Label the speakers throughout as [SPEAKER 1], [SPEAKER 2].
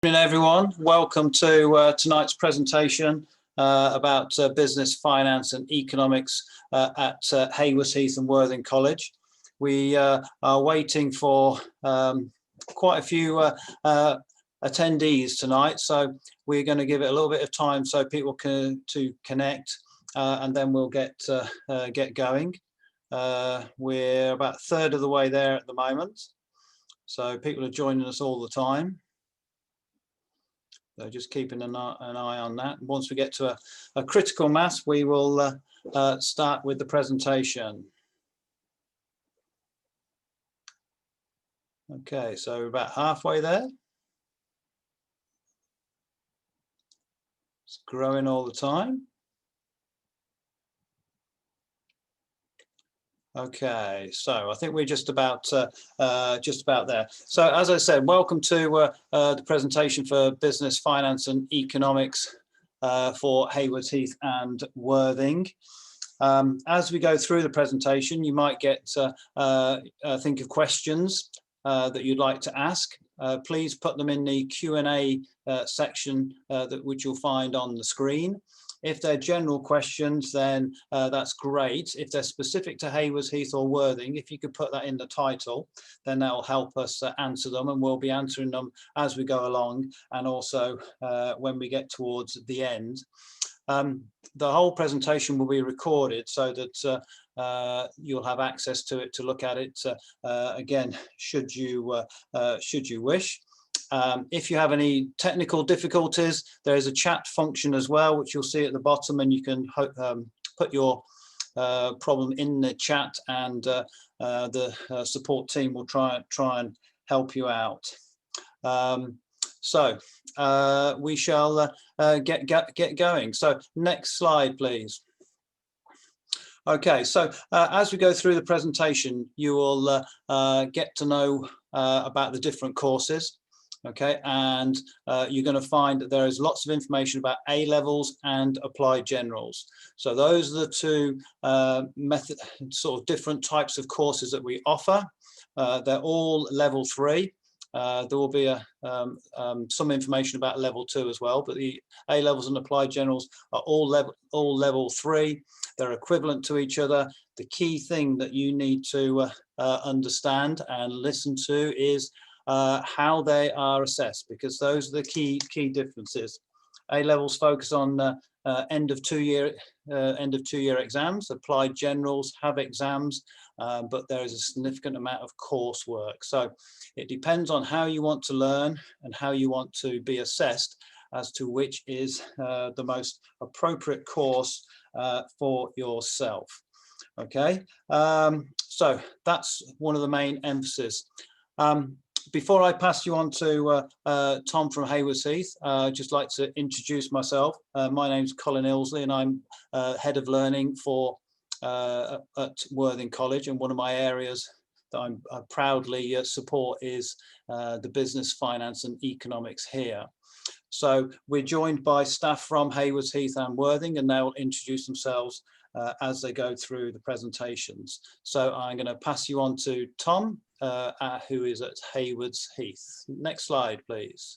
[SPEAKER 1] Good evening, everyone. Welcome to tonight's presentation about business, finance and economics at Haywards Heath and Worthing College. We are waiting for quite a few attendees tonight, so we're going to give it a little bit of time so people can connect, and then we'll get going. We're about a third of the way there at the moment, so people are joining us all the time. So just keeping an eye on that. Once we get to a critical mass, we will start with the presentation. Okay, so we're about halfway there. It's growing all the time. Okay, so I think we're just about there. So as I said, welcome to the presentation for business, finance and economics for Haywards Heath and Worthing. As we go through the presentation, you might get think of questions that you'd like to ask. Please put them in the Q&A section which you'll find on the screen. If they're general questions, then that's great. If they're specific to Haywards Heath or Worthing, if you could put that in the title, then that will help us answer them, and we'll be answering them as we go along, and also when we get towards the end. The whole presentation will be recorded so that you'll have access to it to look at it again, should you wish. If you have any technical difficulties, there is a chat function as well, which you'll see at the bottom, and you can put your problem in the chat, and the support team will try and help you out. So we shall get going. So next slide, please. Okay, so as we go through the presentation, you will get to know about the different courses. Okay, and you're going to find that there is lots of information about A levels and applied generals. So those are the two sort of different types of courses that we offer. They're all level 3. There will be some information about level 2 as well, but the A levels and applied generals are all level 3. They're equivalent to each other. The key thing that you need to understand and listen to is how they are assessed, because those are the key differences. A levels focus on end of two year exams. Applied generals have exams, but there is a significant amount of coursework. So it depends on how you want to learn and how you want to be assessed as to which is the most appropriate course for yourself. Okay, so that's one of the main emphasis. Before I pass you on to Tom from Haywards Heath, I'd just like to introduce myself. My name's Colin Ilsley, and I'm Head of Learning at Worthing College, and one of my areas that I proudly support is the business, finance and economics here. So we're joined by staff from Haywards Heath and Worthing, and they'll introduce themselves as they go through the presentations. So I'm going to pass you on to Tom, who is at Haywards Heath. Next slide, please.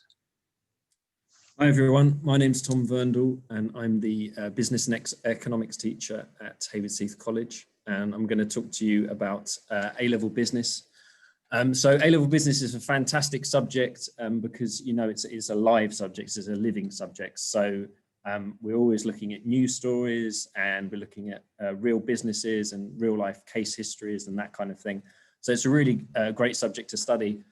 [SPEAKER 2] Hi everyone, my name's Tom Verndl, and I'm the business and economics teacher at Haywards Heath College, and I'm going to talk to you about A-level business. So A-level business is a fantastic subject because, you know, it's a live subject, it's a living subject. So we're always looking at news stories, and we're looking at real businesses and real life case histories and that kind of thing. So it's a really great subject to study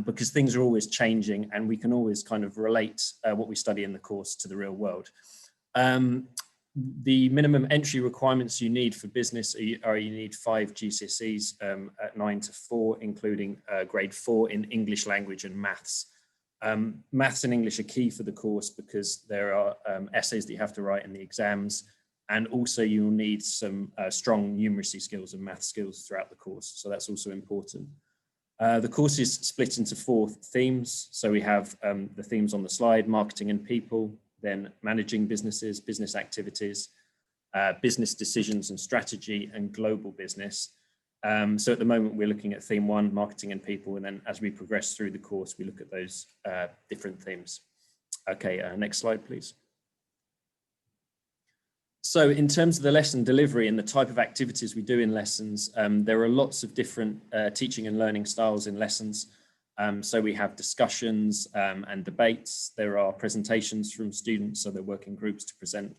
[SPEAKER 2] because things are always changing, and we can always kind of relate what we study in the course to the real world. The minimum entry requirements you need for business are you need 5 GCSEs at 9 to 4, including grade 4 in English language and maths. Maths and English are key for the course because there are essays that you have to write in the exams, and also you'll need some strong numeracy skills and math skills throughout the course. So that's also important. The course is split into 4 themes. So we have the themes on the slide: marketing and people, then managing businesses, business activities, business decisions and strategy, and global business. So at the moment, we're looking at theme 1, marketing and people, and then as we progress through the course, we look at those different themes. Okay, next slide, please. So in terms of the lesson delivery and the type of activities we do in lessons, there are lots of different teaching and learning styles in lessons. So we have discussions and debates. There are presentations from students, so they're working groups to present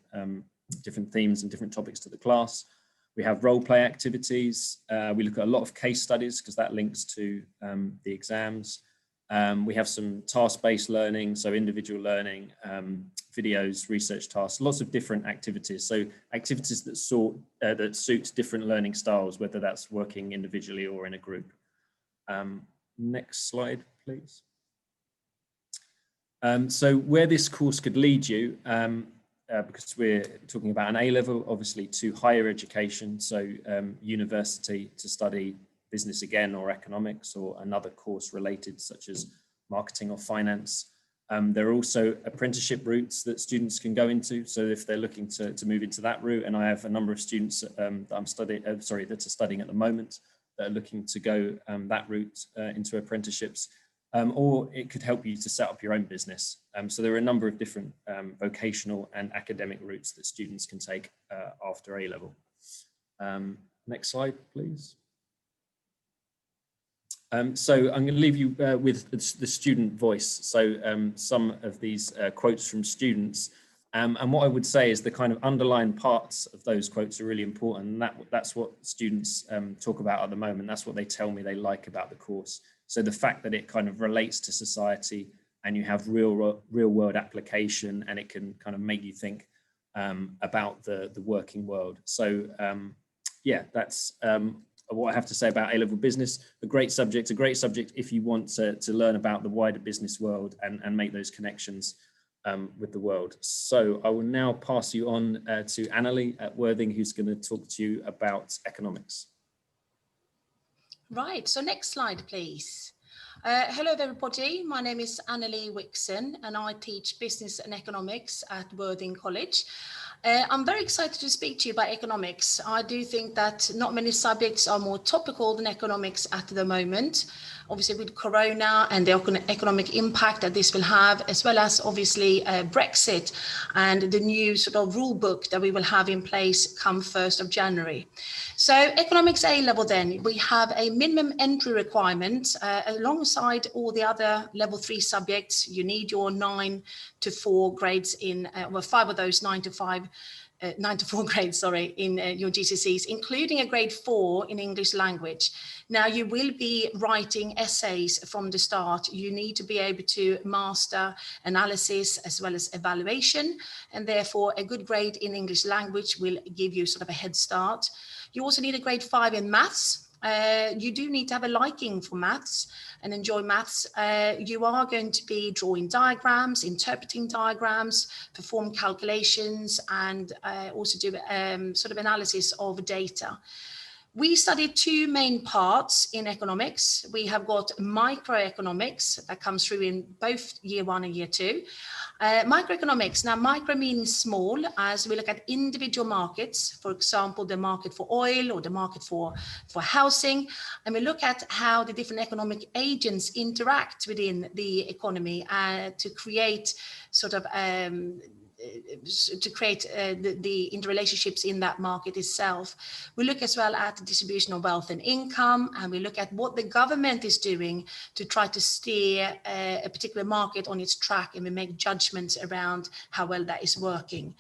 [SPEAKER 2] different themes and different topics to the class. We have role play activities. We look at a lot of case studies because that links to the exams. We have some task-based learning, so individual learning, videos, research tasks, lots of different activities. So activities that suit different learning styles, whether that's working individually or in a group. Next slide, please. So where this course could lead you, because we're talking about an A-level, obviously, to higher education, so university to study business again or economics or another course related such as marketing or finance. There are also apprenticeship routes that students can go into. So if they're looking to move into that route, and I have a number of students that I'm studying, that are studying at the moment that are looking to go that route into apprenticeships, or it could help you to set up your own business. So there are a number of different vocational and academic routes that students can take after A-level. Next slide, please. So I'm going to leave you with the student voice. So some of these quotes from students. And what I would say is the kind of underlying parts of those quotes are really important. And that's what students talk about at the moment. That's what they tell me they like about the course. So the fact that it kind of relates to society and you have real world application, and it can kind of make you think about the working world. So yeah, that's what I have to say about A-level business. A great subject if you want to learn about the wider business world and make those connections with the world. So I will now pass you on to Annalie at Worthing, who's going to talk to you about economics.
[SPEAKER 3] Right, so next slide, please. Hello everybody, my name is Annalie Wixon and I teach business and economics at Worthing College. I'm very excited to speak to you about economics. I do think that not many subjects are more topical than economics at the moment. Obviously with Corona and the economic impact that this will have, as well as obviously Brexit and the new sort of rule book that we will have in place come 1st of January. So economics A-level then, we have a minimum entry requirement alongside all the other level 3 subjects. You need your 9 to 4 grades in, well 5 of those 9 to 4 grades, sorry, in your GCSEs, including a grade 4 in English language. Now you will be writing essays from the start. You need to be able to master analysis as well as evaluation, and therefore a good grade in English language will give you sort of a head start. You also need a grade 5 in maths. You do need to have a liking for maths and enjoy maths. You are going to be drawing diagrams, interpreting diagrams, perform calculations, and also do sort of analysis of data. We study 2 main parts in economics. We have got microeconomics that comes through in both year 1 and year 2. Microeconomics, now micro means small, as we look at individual markets, for example, the market for oil or the market for housing, and we look at how the different economic agents interact within the economy to create sort of the interrelationships in that market itself. We look as well at the distribution of wealth and income, and we look at what the government is doing to try to steer a particular market on its track, and we make judgments around how well that is working.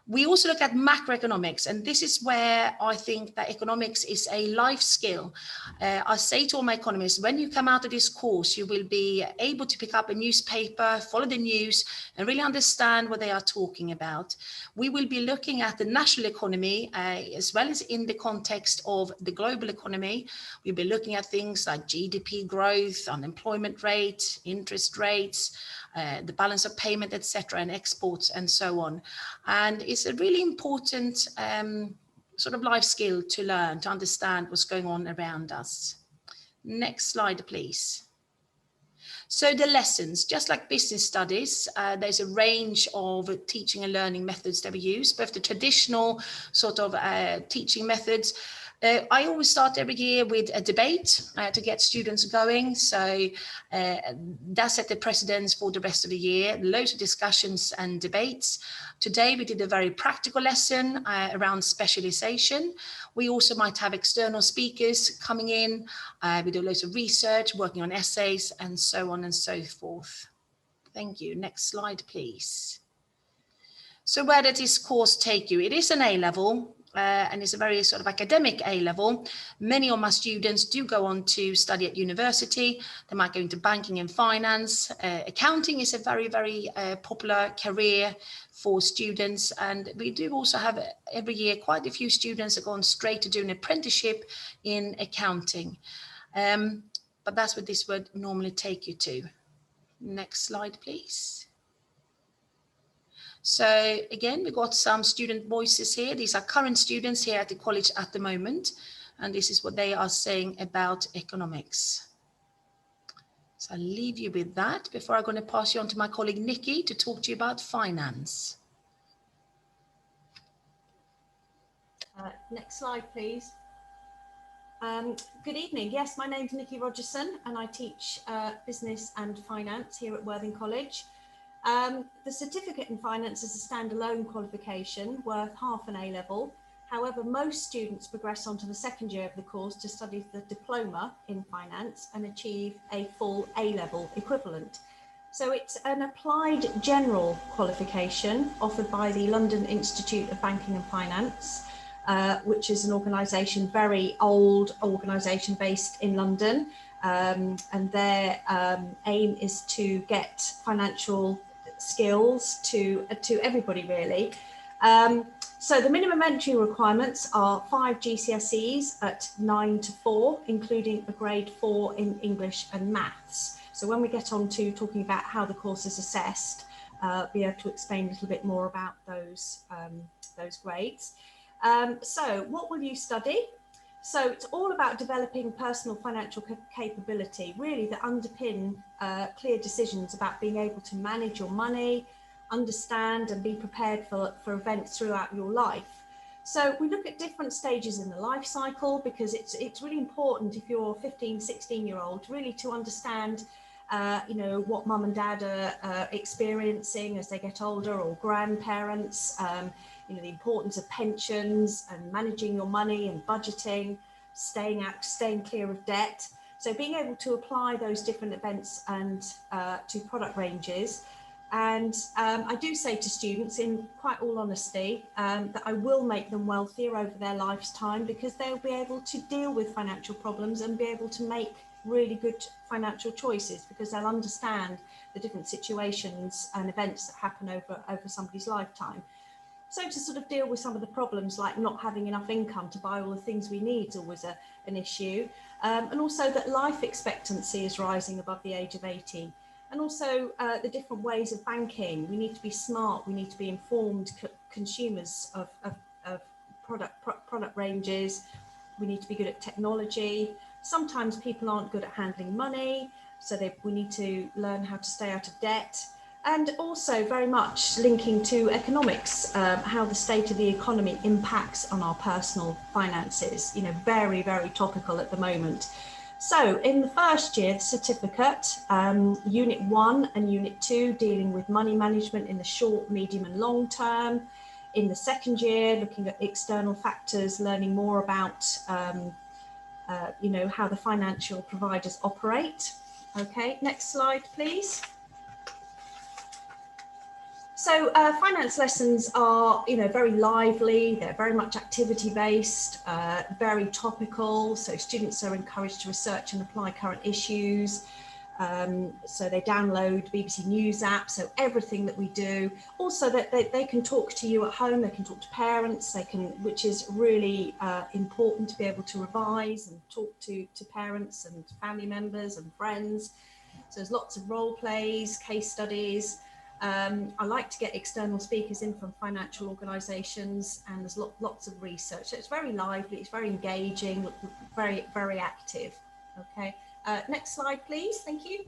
[SPEAKER 3] We also look at macroeconomics, and this is where I think that economics is a life skill. I say to all my economists, when you come out of this course, you will be able to pick up a newspaper, follow the news, and really understand what they are talking about. We will be looking at the national economy as well as in the context of the global economy. We'll be looking at things like GDP growth, unemployment rate, interest rates, the balance of payment, etc., and exports and so on. And it's a really important sort of life skill to learn, to understand what's going on around us. Next slide, please. So the lessons, just like business studies, there's a range of teaching and learning methods that we use, both the traditional sort of teaching methods, I always start every year with a debate to get students going. So that set the precedence for the rest of the year. Loads of discussions and debates. Today we did a very practical lesson around specialization. We also might have external speakers coming in. We do loads of research, working on essays, and so on and so forth. Thank you. Next slide, please. So where does this course take you? It is an A-level. And it's a very sort of academic A-level. Many of my students do go on to study at university. They might go into banking and finance. Accounting is a very, very popular career for students. And we do also have every year quite a few students that go on straight to do an apprenticeship in accounting. But that's what this would normally take you to. Next slide, please. So again, we've got some student voices here. These are current students here at the college at the moment, and this is what they are saying about economics. So I'll leave you with that before I'm going to pass you on to my colleague Nikki to talk to you about finance.
[SPEAKER 4] Next slide, please. Good evening. Yes, my name's Nikki Rogerson, and I teach business and finance here at Worthing College. The certificate in finance is a standalone qualification worth half an A-level. However, most students progress on to the second year of the course to study the diploma in finance and achieve a full A-level equivalent. So it's an applied general qualification offered by the London Institute of Banking and Finance, which is an organisation, very old organisation based in London. And their aim is to get financial skills to everybody, really. So the minimum entry requirements are 5 GCSEs at 9 to 4, including a grade 4 in English and maths. So when we get on to talking about how the course is assessed, be able to explain a little bit more about those grades. So what will you study? So it's all about developing personal financial capability, really, that underpin clear decisions about being able to manage your money, understand and be prepared for events throughout your life. So we look at different stages in the life cycle, because it's really important, if you're a 15, 16-year-old, really to understand you know, what mum and dad are experiencing as they get older, or grandparents, you know, the importance of pensions and managing your money and budgeting, staying clear of debt. So being able to apply those different events and to product ranges. And I do say to students, in quite all honesty, that I will make them wealthier over their lifetime, because they'll be able to deal with financial problems and be able to make really good financial choices, because they'll understand the different situations and events that happen over somebody's lifetime. So to sort of deal with some of the problems, like not having enough income to buy all the things we need, is always an issue. And also that life expectancy is rising above the age of 80. And also the different ways of banking. We need to be smart, we need to be informed consumers of product ranges. We need to be good at technology. Sometimes people aren't good at handling money, so we need to learn how to stay out of debt. And also very much linking to economics, how the state of the economy impacts on our personal finances, you know, very, very topical at the moment. So in the first year, the certificate, Unit 1 and Unit 2 dealing with money management in the short, medium and long term. In the second year, looking at external factors, learning more about you know, how the financial providers operate. Okay, next slide, please. So finance lessons are, you know, very lively, they're very much activity-based, very topical, so students are encouraged to research and apply current issues. So they download BBC News app, so everything that we do. Also that they can talk to you at home, they can talk to parents, which is really important, to be able to revise and talk to parents and family members and friends. So there's lots of role plays, case studies. I like to get external speakers in from financial organisations, and there's lots of research. So it's very lively, it's very engaging, very, very active. Okay, next slide, please. Thank you.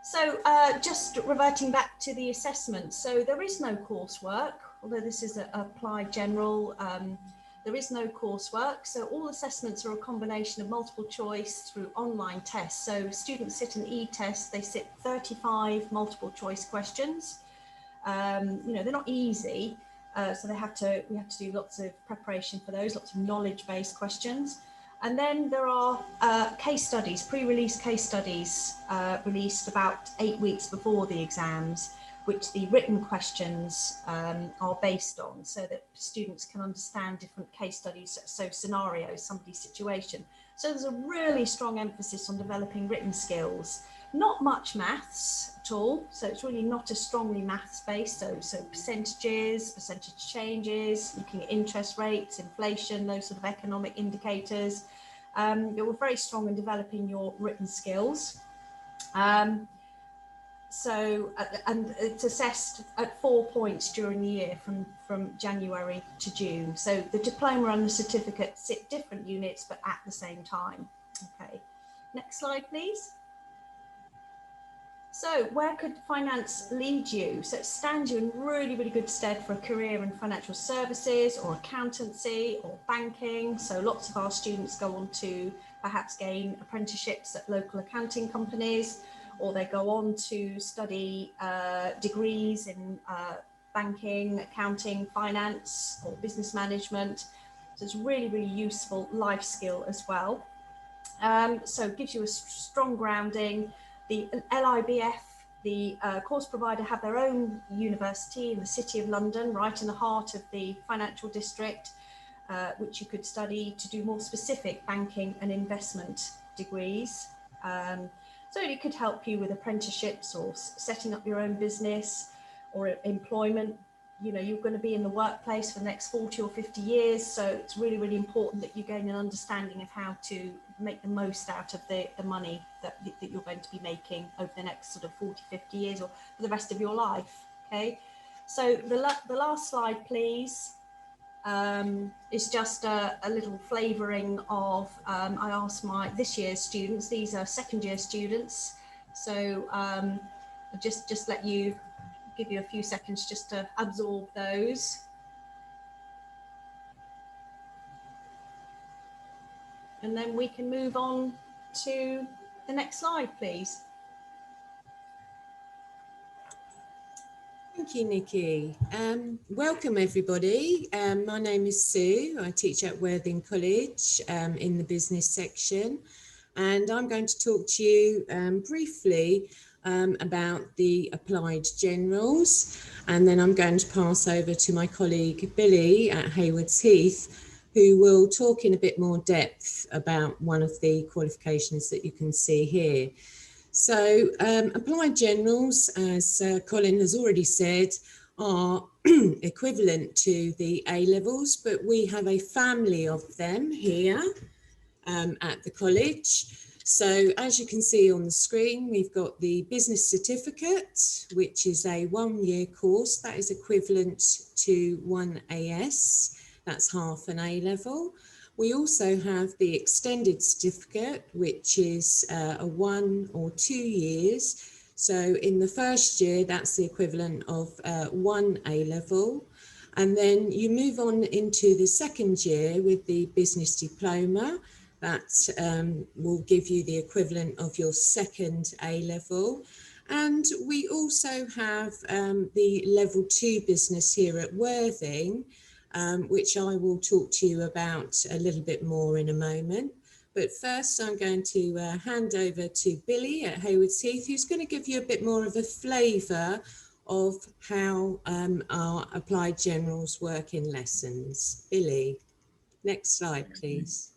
[SPEAKER 4] So just reverting back to the assessment. So there is no coursework, although this is a applied general. There is no coursework, so all assessments are a combination of multiple choice through online tests. So students sit an e-test, they sit 35 multiple choice questions. You know, they're not easy, so we have to do lots of preparation for those, lots of knowledge-based questions. And then there are case studies, pre-release case studies released about 8 weeks before the exams, which the written questions are based on, so that students can understand different case studies, so scenarios, somebody's situation. So there's a really strong emphasis on developing written skills. Not much maths at all, so it's really not a strongly maths based, so percentages, percentage changes, looking at interest rates, inflation, those sort of economic indicators. We're very strong in developing your written skills. And it's assessed at 4 points during the year from January to June. So the diploma and the certificate sit different units, but at the same time. Okay, next slide, please. So where could finance lead you? So it stands you in really, really good stead for a career in financial services or accountancy or banking. So lots of our students go on to perhaps gain apprenticeships at local accounting companies, or they go on to study degrees in banking, accounting, finance, or business management. So it's really, really useful life skill as well. So it gives you a strong grounding. The LIBF, the course provider, have their own university in the City of London, right in the heart of the financial district, which you could study to do more specific banking and investment degrees. So it could help you with apprenticeships or setting up your own business or employment. You know, you're going to be in the workplace for the next 40 or 50 years. So it's really, really important that you gain an understanding of how to make the most out of the money that you're going to be making over the next sort of 40, 50 years or for the rest of your life. Okay. So the last slide, please, is just a little flavouring of, I asked this year's students, these are second year students. So just give you a few seconds just to absorb those. And then we can move on to the next slide, please.
[SPEAKER 5] Thank you, Nikki. Welcome, everybody. My name is Sue. I teach at Worthing College in the business section. And I'm going to talk to you briefly about the applied generals. And then I'm going to pass over to my colleague, Billy at Haywards Heath, who will talk in a bit more depth about one of the qualifications that you can see here. So applied generals, as Colin has already said, are equivalent to the A-levels, but we have a family of them here at the college. So as you can see on the screen, we've got the business certificate, which is a 1-year course that is equivalent to 1 AS. That's half an A-level. We also have the extended certificate, which is a 1 or 2 years. So in the first year, that's the equivalent of 1 A-level. And then you move on into the second year with the business diploma. That will give you the equivalent of your second A-level. And we also have the level 2 business here at Worthing, which I will talk to you about a little bit more in a moment. But first, I'm going to hand over to Billy at Haywards Heath, who's going to give you a bit more of a flavour of how our applied generals work in lessons. Billy, next slide, please.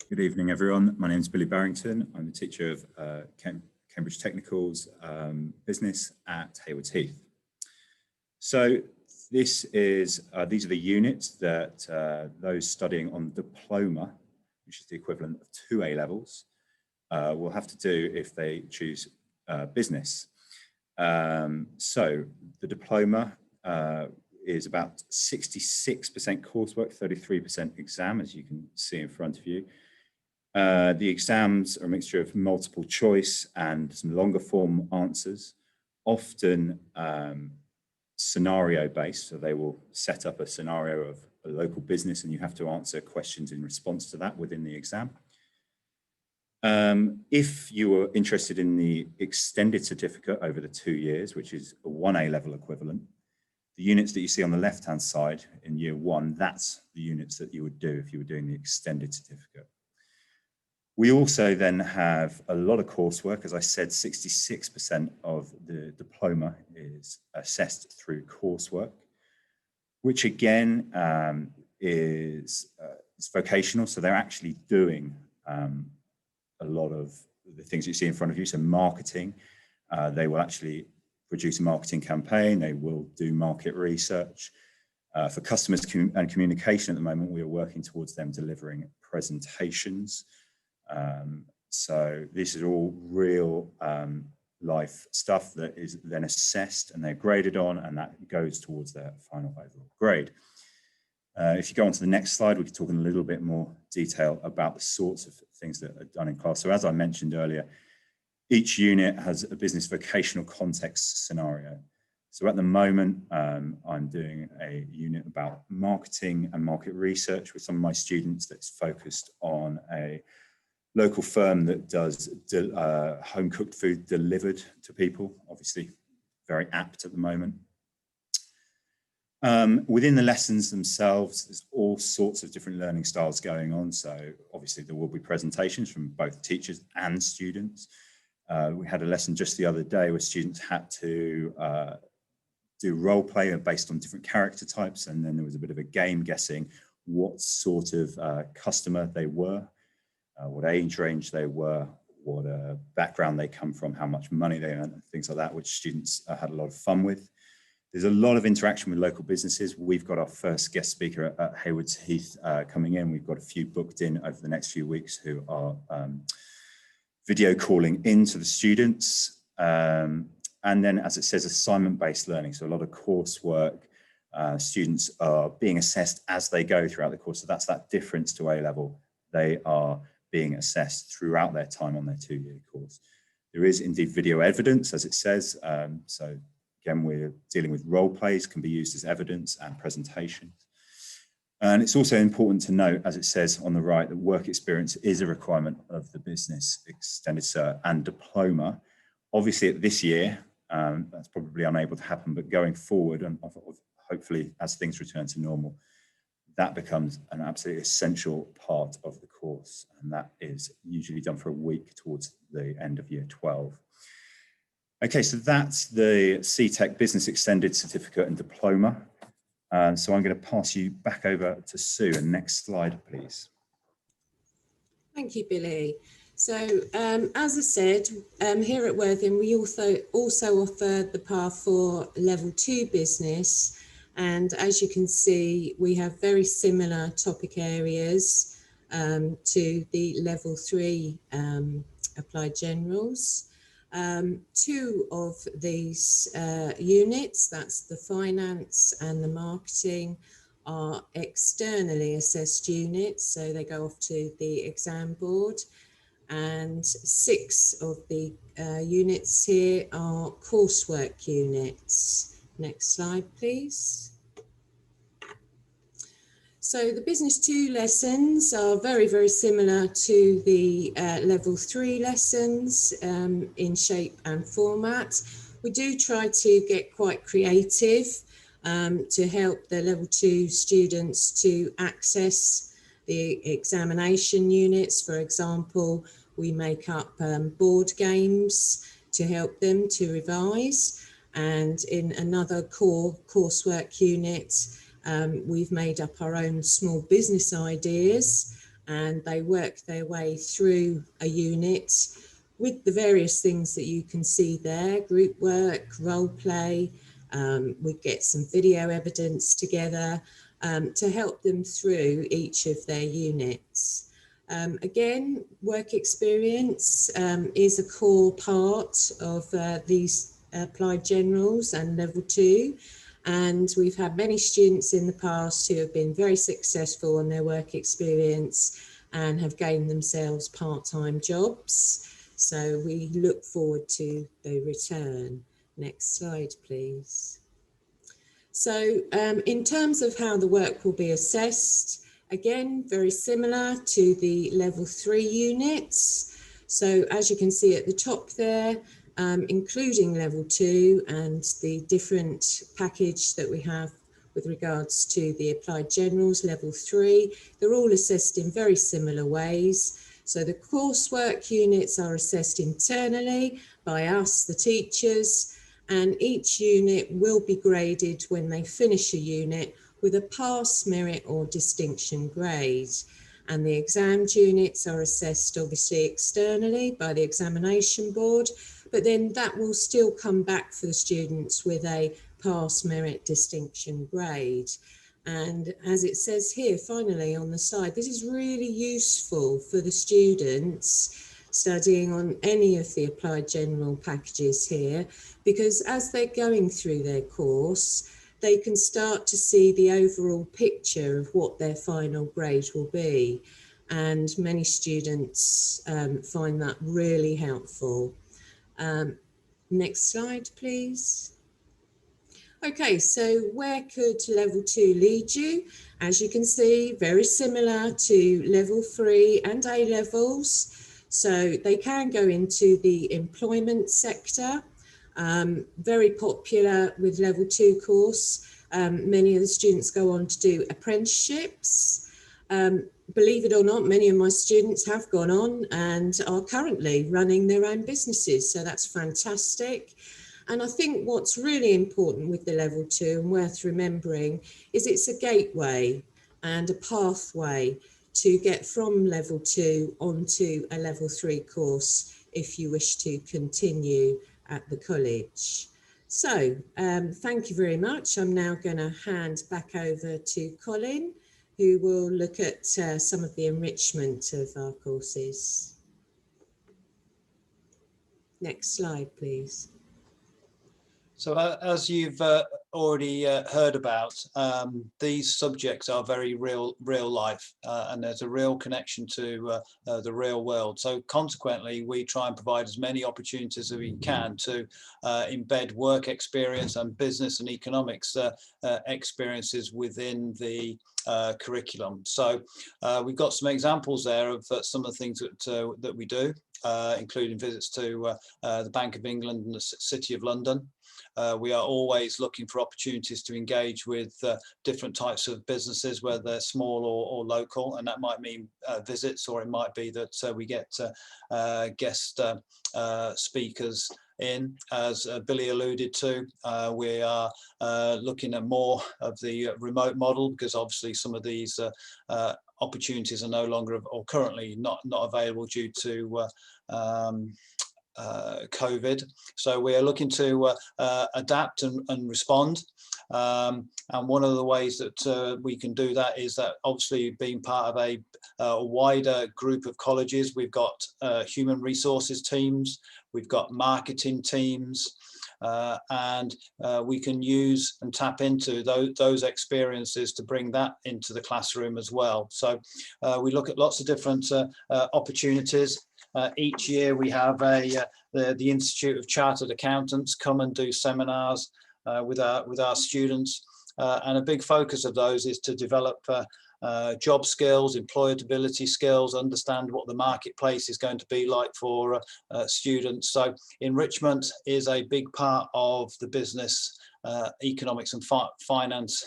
[SPEAKER 6] Good evening, everyone. My name is Billy Barrington. I'm the teacher of Cambridge Technical's business at Haywards Heath. So these are the units that those studying on diploma, which is the equivalent of 2 A-levels, will have to do if they choose business. So the diploma is about 66% coursework, 33% exam, as you can see in front of you. The exams are a mixture of multiple choice and some longer form answers, often scenario based, so they will set up a scenario of a local business and you have to answer questions in response to that within the exam. If you are interested in the extended certificate over the 2 years, which is a 1 A-level equivalent, the units that you see on the left-hand side in year 1, that's the units that you would do if you were doing the extended certificate. We also then have a lot of coursework. As I said, 66% of the diploma is assessed through coursework, which again is vocational. So they're actually doing a lot of the things you see in front of you. So marketing, they will actually produce a marketing campaign. They will do market research. For customers and communication at the moment, we are working towards them delivering presentations. So this is all real life stuff that is then assessed and they're graded on, and that goes towards their final overall grade. If you go on to the next slide, we can talk in a little bit more detail about the sorts of things that are done in class. So as I mentioned earlier, each unit has a business vocational context scenario. So at the moment, I'm doing a unit about marketing and market research with some of my students that's focused on a local firm that does home cooked food delivered to people, obviously very apt at the moment. Within the lessons themselves, there's all sorts of different learning styles going on. So obviously there will be presentations from both teachers and students. We had a lesson just the other day where students had to do role play based on different character types. And then there was a bit of a game guessing what sort of customer they were, what age range they were, what background they come from, how much money they earn, and things like that, which students had a lot of fun with. There's a lot of interaction with local businesses. We've got our first guest speaker at Haywards Heath coming in. We've got a few booked in over the next few weeks who are video calling into the students. And then, as it says, assignment-based learning. So a lot of coursework. Students are being assessed as they go throughout the course. So that's that difference to A-level. They are being assessed throughout their time on their 2-year course. There is indeed video evidence, as it says. So again, we're dealing with role plays, can be used as evidence and presentations. And it's also important to note, as it says on the right, that work experience is a requirement of the business extended cert and diploma. Obviously at this year, that's probably unable to happen, but going forward, and hopefully as things return to normal, that becomes an absolutely essential part of the course. And that is usually done for a week towards the end of year 12. Okay, so that's the CTEC Business Extended Certificate and Diploma. So I'm going to pass you back over to Sue. And next slide, please.
[SPEAKER 5] Thank you, Billy. So as I said, here at Worthing, we also offer the Path 4 Level 2 Business. And as you can see, we have very similar topic areas to the Level 3 Applied Generals. 2 of these units, that's the finance and the marketing, are externally assessed units, so they go off to the exam board. And 6 of the units here are coursework units. Next slide, please. So the Business 2 lessons are very, very similar to the Level 3 lessons in shape and format. We do try to get quite creative to help the Level 2 students to access the examination units. For example, we make up board games to help them to revise. And in another core coursework unit, we've made up our own small business ideas, and they work their way through a unit with the various things that you can see there: group work, role play. We get some video evidence together to help them through each of their units. Again, work experience is a core part of these Applied Generals and Level 2. And we've had many students in the past who have been very successful in their work experience and have gained themselves part-time jobs. So we look forward to the return. Next slide, please. So in terms of how the work will be assessed, again, very similar to the level 3 units. So as you can see at the top there, including level 2 and the different package that we have with regards to the applied generals, level 3, they're all assessed in very similar ways. So the coursework units are assessed internally by us, the teachers, and each unit will be graded when they finish a unit with a pass, merit or distinction grade. And the exams units are assessed obviously externally by the examination board, but then that will still come back for the students with a pass, merit, distinction grade. And as it says here, finally on the side, this is really useful for the students studying on any of the applied general packages here, because as they're going through their course, they can start to see the overall picture of what their final grade will be. And many students find that really helpful. Next slide, please. Okay, so where could level 2 lead you? As you can see, very similar to level 3 and A levels. So they can go into the employment sector, very popular with level 2 course. Many of the students go on to do apprenticeships. Believe it or not, many of my students have gone on and are currently running their own businesses. So that's fantastic. And I think what's really important with the level 2 and worth remembering is it's a gateway and a pathway to get from level 2 onto a level 3 course if you wish to continue at the college. So thank you very much. I'm now going to hand back over to Colin, who will look at some of the enrichment of our courses. Next slide, please.
[SPEAKER 1] So as you've already heard about, these subjects are very real life, and there's a real connection to the real world. So consequently, we try and provide as many opportunities as we can to embed work experience and business and economics experiences within the curriculum. So we've got some examples there of some of the things that we do, including visits to the Bank of England and the City of London. We are always looking for opportunities to engage with different types of businesses, whether they're small or local, and that might mean visits, or it might be that we get guest speakers in. As Billy alluded to, we are looking at more of the remote model, because obviously some of these opportunities are no longer, or currently not available due to COVID. So we are looking to adapt and respond. And one of the ways that we can do that is that obviously being part of a wider group of colleges, we've got human resources teams, we've got marketing teams, and we can use and tap into those experiences to bring that into the classroom as well. So we look at lots of different opportunities. Each year we have the Institute of Chartered Accountants come and do seminars with our students, and a big focus of those is to develop job skills, employability skills, understand what the marketplace is going to be like for students. So enrichment is a big part of the business, economics and finance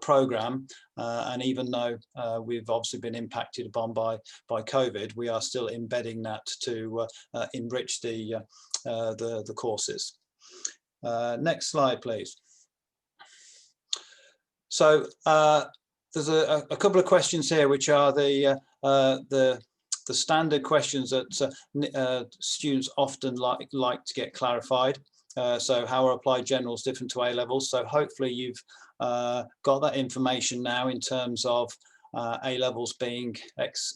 [SPEAKER 1] program, and even though we've obviously been impacted upon by COVID, we are still embedding that to enrich the courses. Next slide, please. So there's a couple of questions here, which are the standard questions that students often like to get clarified. So how are applied generals different to A levels? So hopefully you've got that information now in terms of A levels being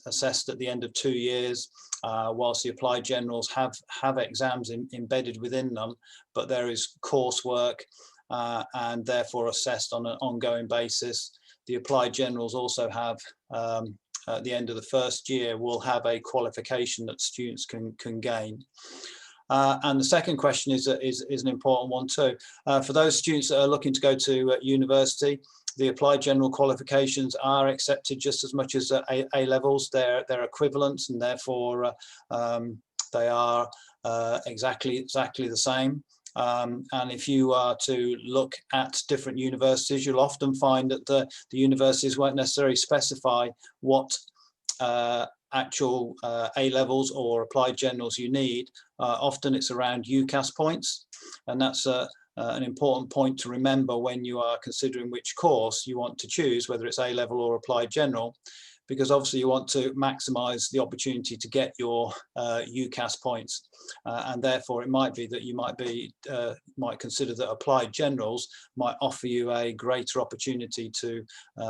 [SPEAKER 1] assessed at the end of 2 years, whilst the applied generals have exams embedded within them, but there is coursework and therefore assessed on an ongoing basis. The applied generals also have, at the end of the first year, will have a qualification that students can gain. And the second question is an important one too. For those students that are looking to go to university, the applied general qualifications are accepted just as much as A levels. They're equivalent, and therefore they are exactly the same. And if you are to look at different universities, you'll often find that the universities won't necessarily specify what actual A levels or applied generals you need. Often it's around UCAS points, and that's an important point to remember when you are considering which course you want to choose, whether it's A level or applied general, because obviously you want to maximize the opportunity to get your UCAS points, and therefore it might be that you might consider that applied generals might offer you a greater opportunity to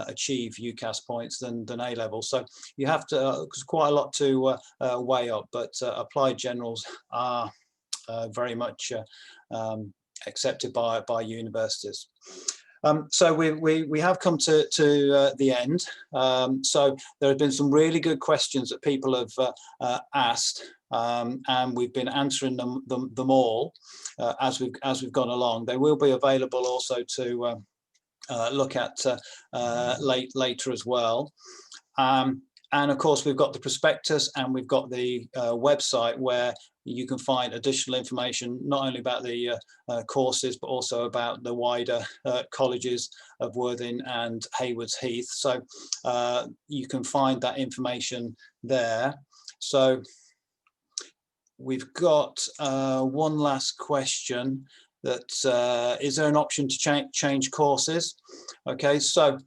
[SPEAKER 1] achieve UCAS points than A levels. So you have to, there's quite a lot to weigh up, but applied generals are very much accepted by universities. So we have come to the end. So there have been some really good questions that people have asked, and we've been answering them all as we've gone along. They will be available also to look at later as well. And of course, we've got the prospectus, and we've got the website where you can find additional information, not only about the courses, but also about the wider colleges of Worthing and Haywards Heath. So you can find that information there. So we've got one last question. That is there an option to change courses? Okay, so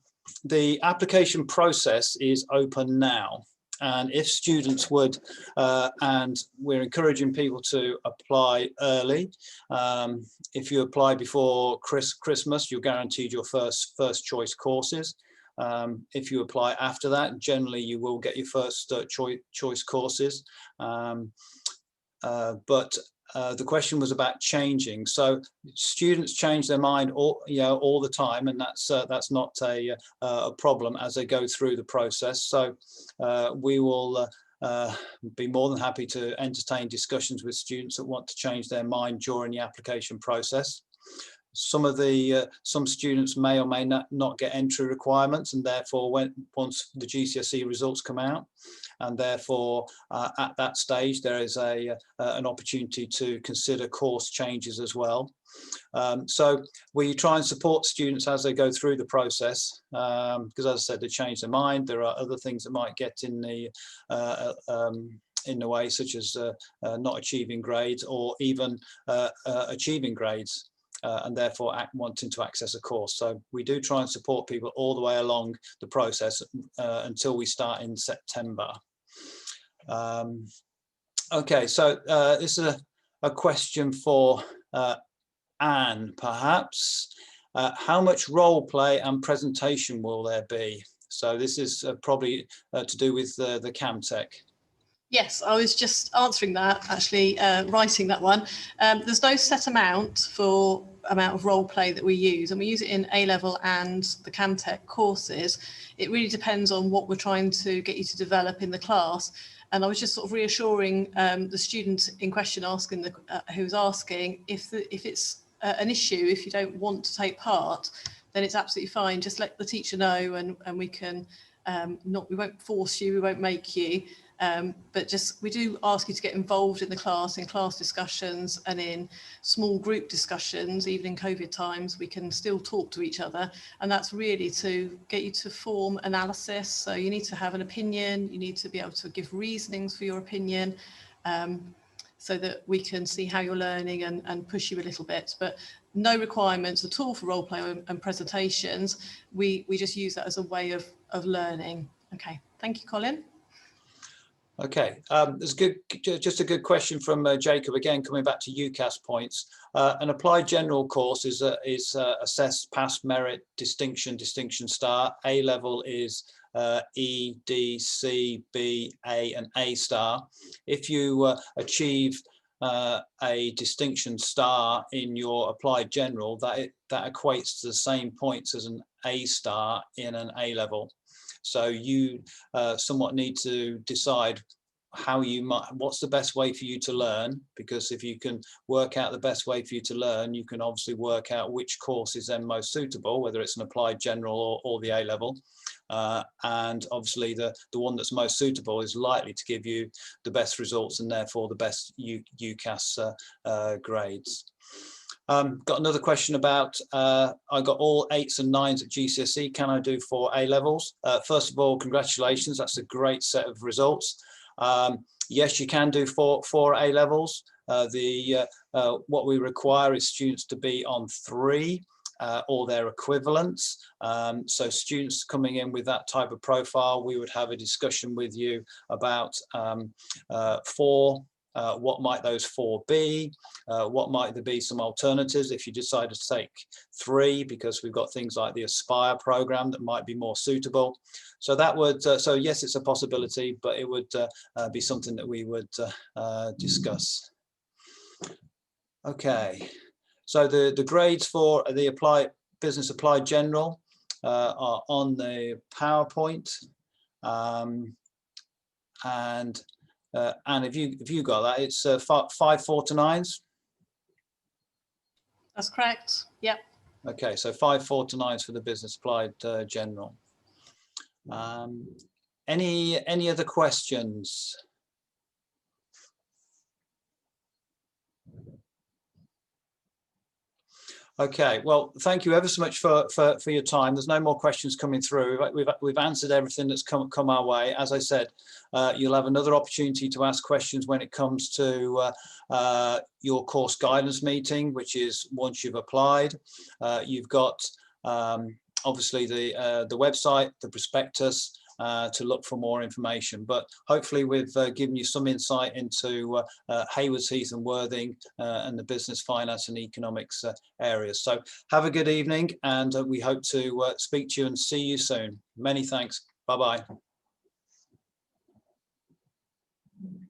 [SPEAKER 1] the application process is open now, and if students would, and we're encouraging people to apply early. If you apply before Christmas, you're guaranteed your first choice courses. If you apply after that, generally you will get your first choice courses. But the question was about changing. So students change their mind all the time, and that's not a problem as they go through the process. So we will be more than happy to entertain discussions with students that want to change their mind during the application process. Some students may or may not get entry requirements, and therefore once the GCSE results come out, and therefore at that stage there is an opportunity to consider course changes as well. So we try and support students as they go through the process, because as I said, they change their mind. There are other things that might get in the way, such as not achieving grades, or even achieving grades. And therefore wanting to access a course. So we do try and support people all the way along the process until we start in September. Okay, so this is a question for Anne, perhaps. How much role play and presentation will there be? So this is probably to do with the CamTech.
[SPEAKER 7] Yes, I was just answering that, actually, writing that one. There's no set amount of role play that we use, and we use it in A-level and the CamTech courses. It really depends on what we're trying to get you to develop in the class. And I was just sort of reassuring the student in question who's asking if it's an issue, if you don't want to take part, then it's absolutely fine. Just let the teacher know, and we can we won't force you, we won't make you. But we do ask you to get involved in the class, in class discussions and in small group discussions. Even in COVID times, we can still talk to each other, and that's really to get you to form analysis. So you need to have an opinion, you need to be able to give reasonings for your opinion, so that we can see how you're learning and push you a little bit. But no requirements at all for role play and presentations. We just use that as a way of learning. Okay, thank you, Colin.
[SPEAKER 1] Okay, there's just a good question from Jacob, again coming back to UCAS points. An applied general course is assessed pass, merit, distinction, distinction star. A level is E, D, C, B, A and A star. If you achieve a distinction star in your applied general, that equates to the same points as an A star in an A level. So you somewhat need to decide what's the best way for you to learn, because if you can work out the best way for you to learn, you can obviously work out which course is then most suitable, whether it's an applied general or the A level. And obviously the one that's most suitable is likely to give you the best results and therefore the best UCAS grades. Got another question about, I got all 8s and 9s at GCSE, can I do 4 A levels? First of all, congratulations, that's a great set of results. Yes, you can do 4 A levels. What we require is students to be on 3 or their equivalents. So students coming in with that type of profile, we would have a discussion with you about 4. What might those 4 be? What might there be some alternatives if you decided to take 3, because we've got things like the Aspire program that might be more suitable. So that would, so yes, it's a possibility, but it would be something that we would discuss. Okay, so the grades for the Business Applied General are on the PowerPoint, and if you got that, it's 5 4 to 9s.
[SPEAKER 7] That's correct. Yep.
[SPEAKER 1] Okay, so 5 4 to 9s for the Business Applied General. Any other questions? Okay, well, thank you ever so much for your time. There's no more questions coming through. We've answered everything that's come our way. As I said, you'll have another opportunity to ask questions when it comes to your course guidance meeting, which is once you've applied. You've got obviously the website, the prospectus, to look for more information, but hopefully we've given you some insight into Haywards Heath and Worthing and the business, finance and economics areas. So have a good evening, and we hope to speak to you and see you soon. Many thanks. Bye-bye.